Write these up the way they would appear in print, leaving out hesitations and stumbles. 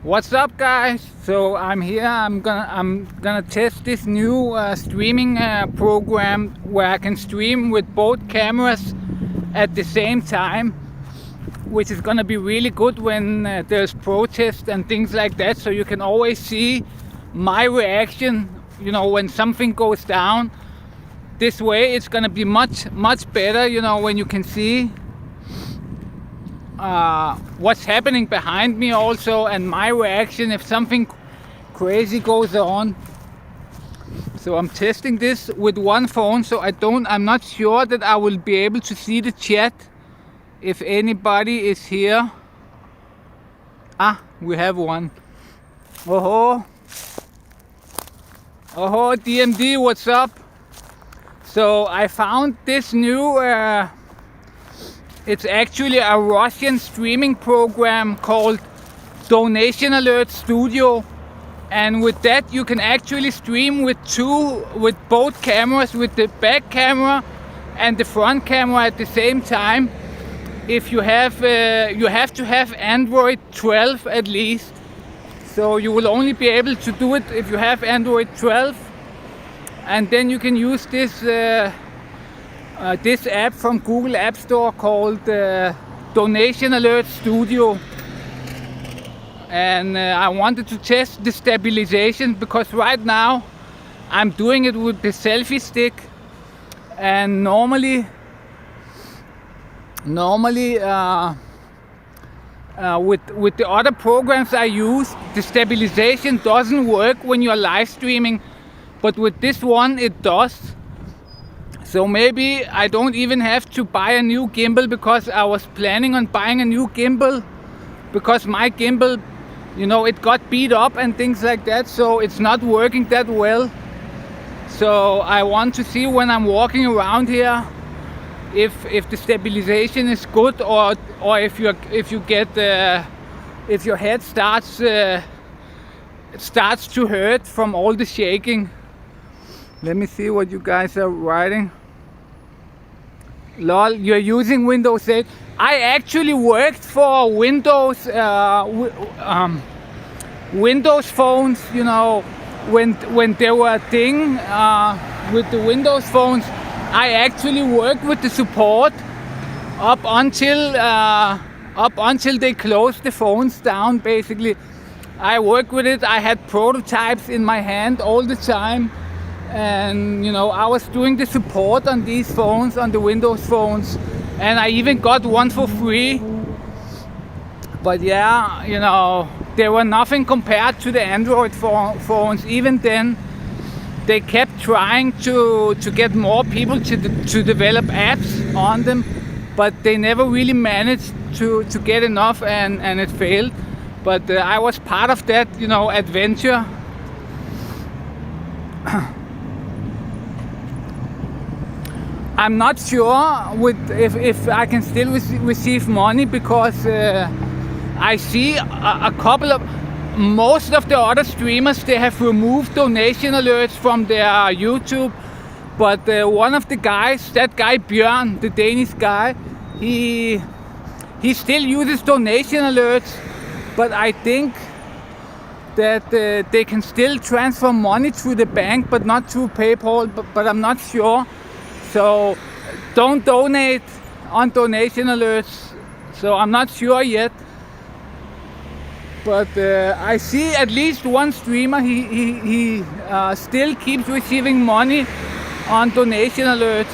What's up, guys? So I'm here. I'm gonna test this new streaming program where I can stream with both cameras at the same time, which is gonna be really good when there's protests and things like that. So you can always see my reaction. You know, when something goes down. This way, it's gonna be much better. You know, when you can see what's happening behind me also, and my reaction if something crazy goes on. So I'm testing this with one phone, so I'm not sure that I will be able to see the chat if anybody is here. We have one. Oh, DMD, what's up? So I found this new it's actually a Russian streaming program called Donation Alert Studio, and with that you can actually stream with both cameras, with the back camera and the front camera at the same time. If you have to have Android 12 at least, so you will only be able to do it if you have Android 12, and then you can use this app from Google App Store called Donation Alert Studio. And I wanted to test the stabilization because right now I'm doing it with the selfie stick, and normally with the other programs I use, the stabilization doesn't work when you're live streaming, but with this one it does. So maybe I don't even have to buy a new gimbal, because I was planning on buying a new gimbal because my gimbal, you know, it got beat up and things like that, so it's not working that well. So I want to see when I'm walking around here if the stabilization is good, or if your head starts to hurt from all the shaking. Let me see what you guys are writing. Lol, you're using Windows 8. I actually worked for Windows phones, you know, when there were a thing with the Windows phones. I actually worked with the support up until they closed the phones down, basically. I worked with it. I had prototypes in my hand all the time. And you know, I was doing the support on these phones, on the Windows phones, and I even got one for free. But yeah, you know, they were nothing compared to the Android phones. Even then, they kept trying to get more people to develop apps on them, but they never really managed to get enough, and it failed. But I was part of that, you know, adventure. I'm not sure if I can still receive money, because I see a couple of most of the other streamers, they have removed donation alerts from their YouTube, but one of the guys, that guy Björn, the Danish guy, he still uses donation alerts, but I think that they can still transfer money through the bank, but not through PayPal, but I'm not sure. So don't donate on donation alerts. So I'm not sure yet. But I see at least one streamer, he still keeps receiving money on donation alerts.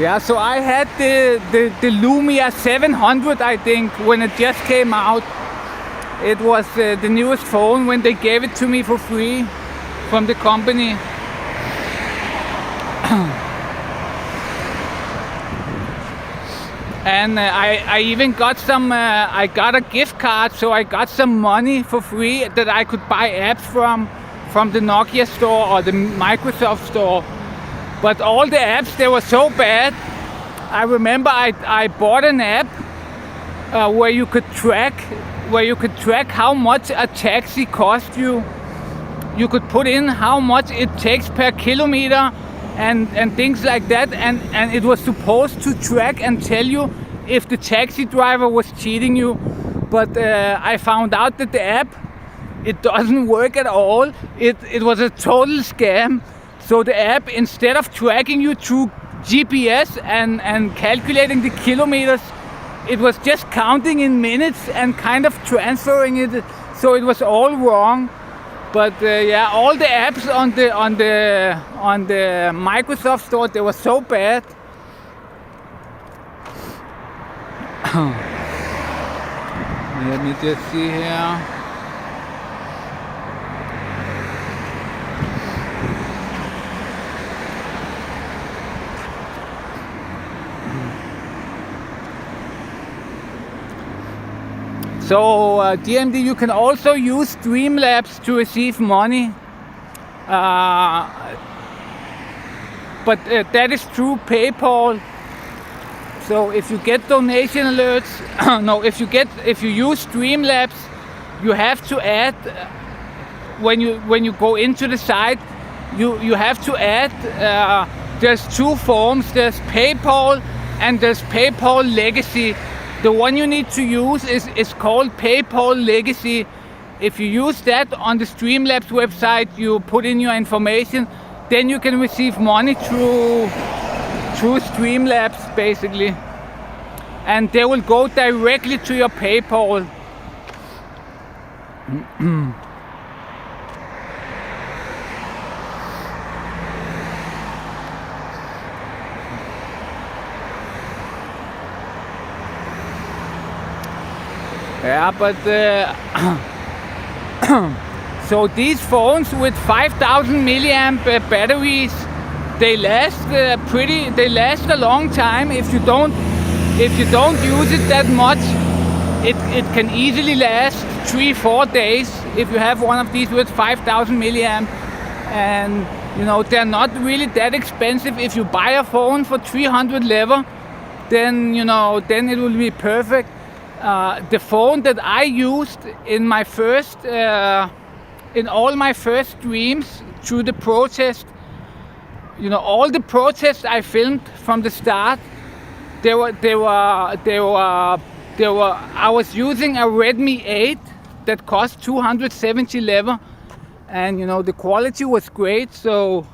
Yeah, so I had the Lumia 700, I think, when it just came out. It was the newest phone when they gave it to me for free from the company. And I even got I got a gift card, so I got some money for free that I could buy apps from the Nokia store or the Microsoft store. But all the apps, they were so bad. I remember I bought an app where you could track how much a taxi cost you. you could put in how much it takes per kilometer and things like that, and it was supposed to track and tell you if the taxi driver was cheating you. But I found out that the app, it doesn't work at all. It was a total scam. So the app, instead of tracking you through GPS and calculating the kilometers, it was just counting in minutes and kind of transferring it. So it was all wrong. But yeah, all the apps on the Microsoft store, they were so bad. Let me just see here. So DMD, you can also use Streamlabs to receive money, but that is through PayPal. So if you get donation alerts, no, if you use Streamlabs, you have to add when you go into the site, you have to add. There's two forms. There's PayPal and there's PayPal Legacy. The one you need to use is called PayPal Legacy. If you use that on the Streamlabs website, you put in your information, then you can receive money through Streamlabs basically, and they will go directly to your PayPal. Yeah, but so these phones with 5,000 milliamp batteries, they last a long time. If you don't use it that much, it can easily last 3-4 days if you have one of these with 5,000 milliamp. And you know, they're not really that expensive. If you buy a phone for 300 lever, then you know, then it will be perfect. The phone that I used in my first, in all my first streams through the protest, you know, all the protests I filmed from the start, I was using a Redmi 8 that cost 270 lever, and you know, the quality was great. So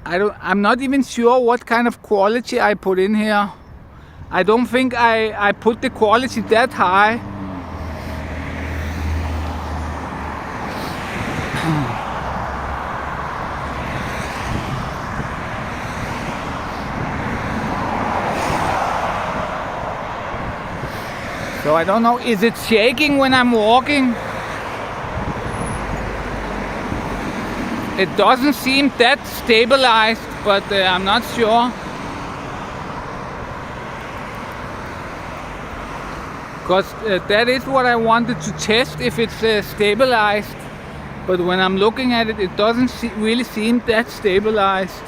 I'm not even sure what kind of quality I put in here. I don't think I put the quality that high. So I don't know, is it shaking when I'm walking? It doesn't seem that stabilized, but I'm not sure. Because that is what I wanted to test, if it's stabilized. But when I'm looking at it, it doesn't really seem that stabilized.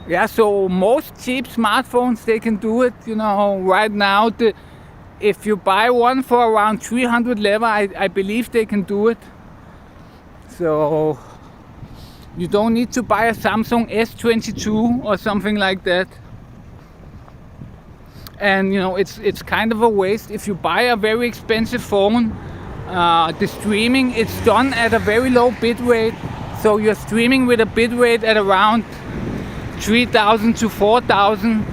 Yeah, so most cheap smartphones, they can do it. You know, right now, if you buy one for around 300 lever, I believe they can do it. So you don't need to buy a Samsung S22 or something like that. And you know, it's kind of a waste if you buy a very expensive phone. The streaming, it's done at a very low bit rate. So you're streaming with a bit rate at around 3,000 to 4,000.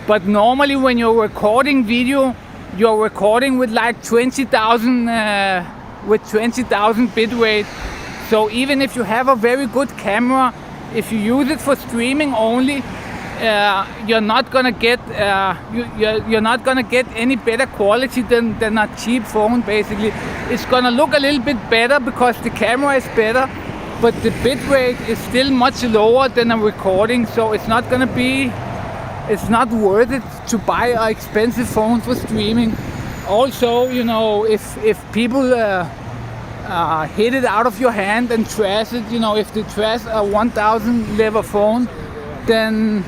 But normally when you're recording video, you're recording with like 20,000 with 20,000 bit rate. So even if you have a very good camera, if you use it for streaming only, you're not gonna get you're not gonna get any better quality than a cheap phone. Basically, it's gonna look a little bit better because the camera is better, but the bit rate is still much lower than a recording. So it's not gonna be, it's not worth it to buy an expensive phone for streaming. Also, you know, if people hit it out of your hand and trash it. You know, if they trash a 1000 lever phone, then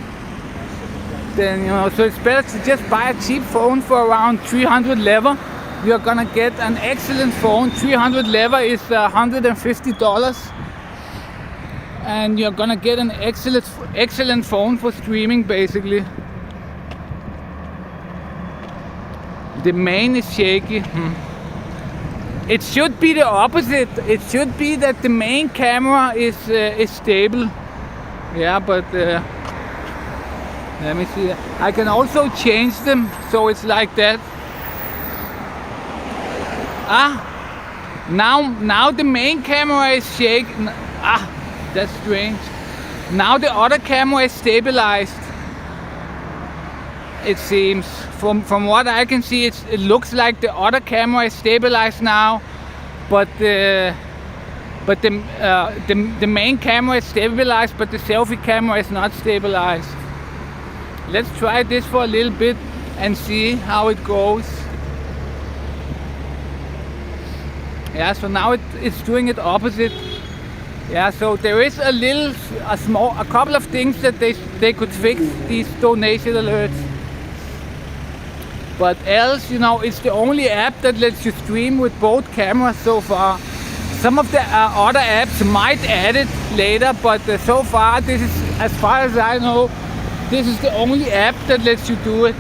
you know, so it's better to just buy a cheap phone for around 300 lever. You're gonna get an excellent phone. 300 lever is $150, and you're gonna get an excellent phone for streaming, basically. The main is shaky. It should be the opposite. It should be that the main camera is stable. Yeah, but let me see. I can also change them so it's like that. Now the main camera is shaking. That's strange. Now the other camera is stabilized. It seems, from what I can see, it looks like the other camera is stabilized now, but the main camera is stabilized, but the selfie camera is not stabilized. Let's try this for a little bit and see how it goes. Yeah, so now it's doing it opposite. Yeah, so there is a couple of things that they could fix, these donation alerts. But else, you know, it's the only app that lets you stream with both cameras so far. Some of the other apps might add it later, but so far, this is, as far as I know, this is the only app that lets you do it.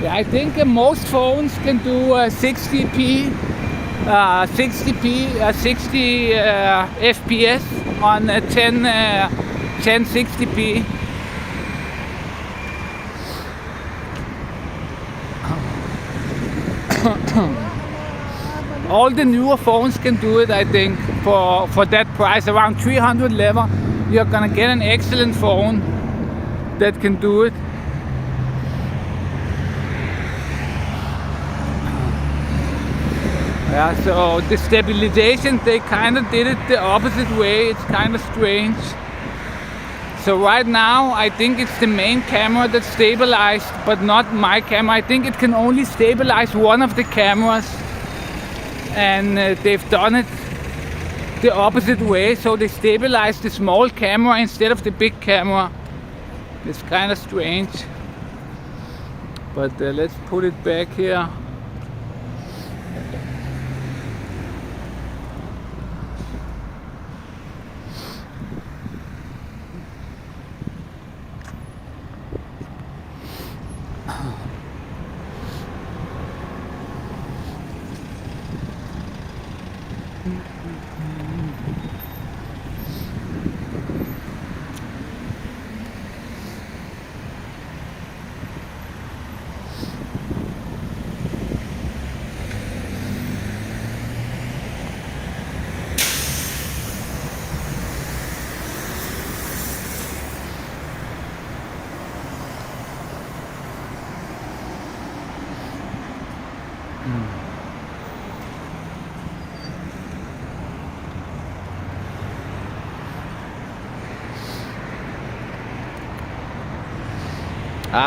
Yeah, I think most phones can do 60p. 60 FPS on 1060p. All the newer phones can do it, I think, for that price, around 300 lever. You're gonna get an excellent phone that can do it. Yeah, so the stabilization, they kind of did it the opposite way. It's kind of strange. So right now, I think it's the main camera that's stabilized, but not my camera. I think it can only stabilize one of the cameras, and they've done it the opposite way. So they stabilize the small camera instead of the big camera. It's kind of strange. But let's put it back here.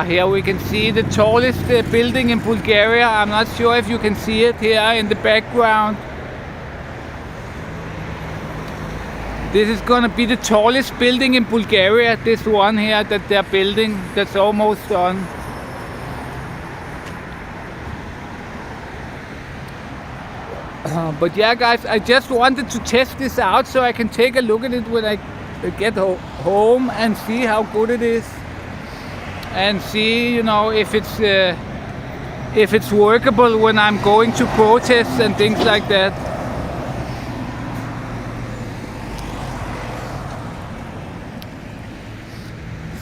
Here we can see the tallest building in Bulgaria. I'm not sure if you can see it here in the background. This is gonna be the tallest building in Bulgaria, this one here that they're building, that's almost done. But yeah guys, I just wanted to test this out so I can take a look at it when I get home and see how good it is. And see, you know, if it's workable when I'm going to protests and things like that.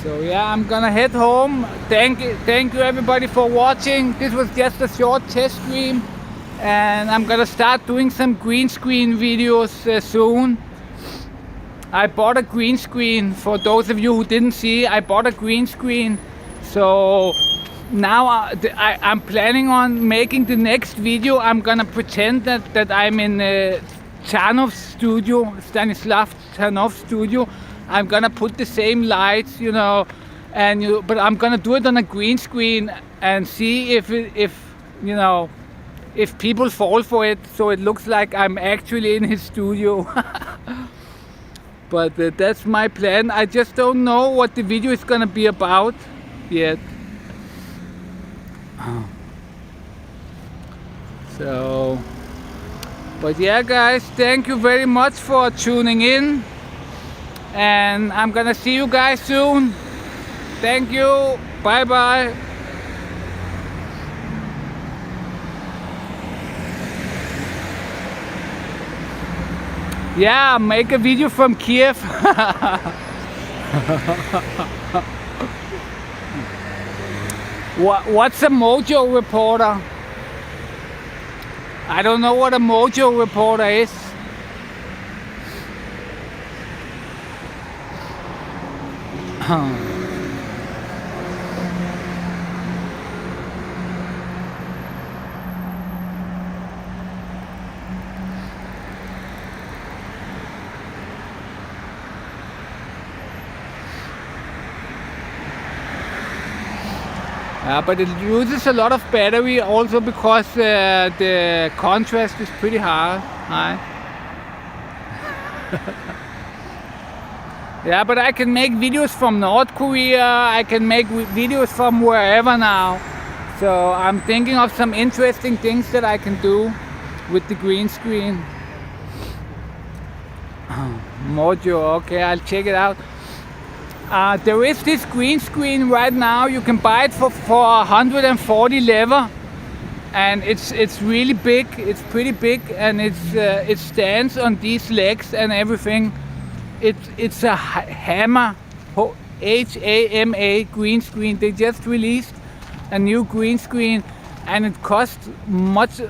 So yeah, I'm gonna head home. Thank you everybody for watching. This was just a short test stream, and I'm gonna start doing some green screen videos soon. I bought a green screen. For those of you who didn't see, I bought a green screen. So now I'm planning on making the next video. I'm gonna pretend that I'm in Stanislav Chanov's studio. I'm gonna put the same lights, you know, but I'm gonna do it on a green screen and see if you know, if people fall for it, so it looks like I'm actually in his studio. But that's my plan. I just don't know what the video is gonna be about yet. So, but yeah, guys, thank you very much for tuning in, and I'm gonna see you guys soon. Thank you. Bye bye. Yeah, make a video from Kiev. What's a Mojo reporter? I don't know what a Mojo reporter is. But it uses a lot of battery also because the contrast is pretty high. Yeah, but I can make videos from North Korea, I can make videos from wherever now. So I'm thinking of some interesting things that I can do with the green screen. Mojo, okay, I'll check it out. There is this green screen right now. You can buy it for 140 lever, and it's really big. It's pretty big, and it stands on these legs and everything. It's a Hammer, HAMA green screen. They just released a new green screen, and it costs much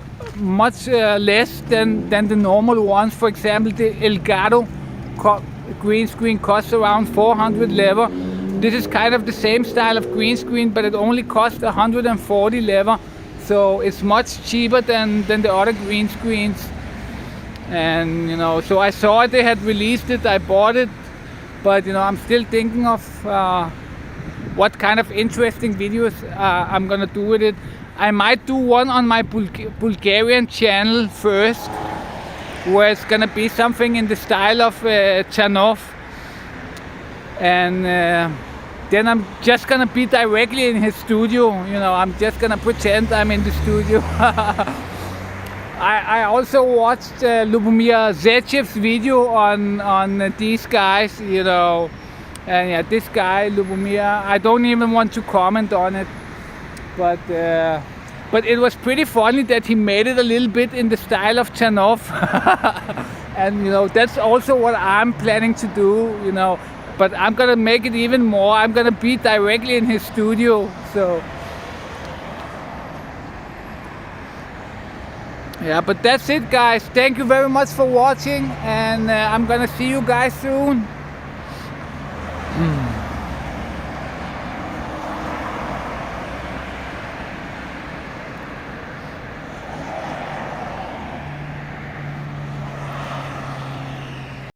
less than the normal ones. For example, the Elgato green screen costs around 400 lever. This is kind of the same style of green screen, but it only costs 140 lever, so it's much cheaper than the other green screens. And you know, so I saw they had released it, I bought it, but you know, I'm still thinking of what kind of interesting videos I'm gonna do with it. I might do one on my Bulgarian channel first, where it's gonna be something in the style of Chanov, and then I'm just gonna be directly in his studio. You know, I'm just gonna pretend I'm in the studio. I also watched Lubomir Zechev's video on these guys, you know, and yeah, this guy Lubomir, I don't even want to comment on it, but it was pretty funny that he made it a little bit in the style of Chanov. And you know, that's also what I'm planning to do, you know, but I'm gonna make it even more. I'm gonna be directly in his studio. So yeah, but that's it, guys. Thank you very much for watching, and I'm gonna see you guys soon.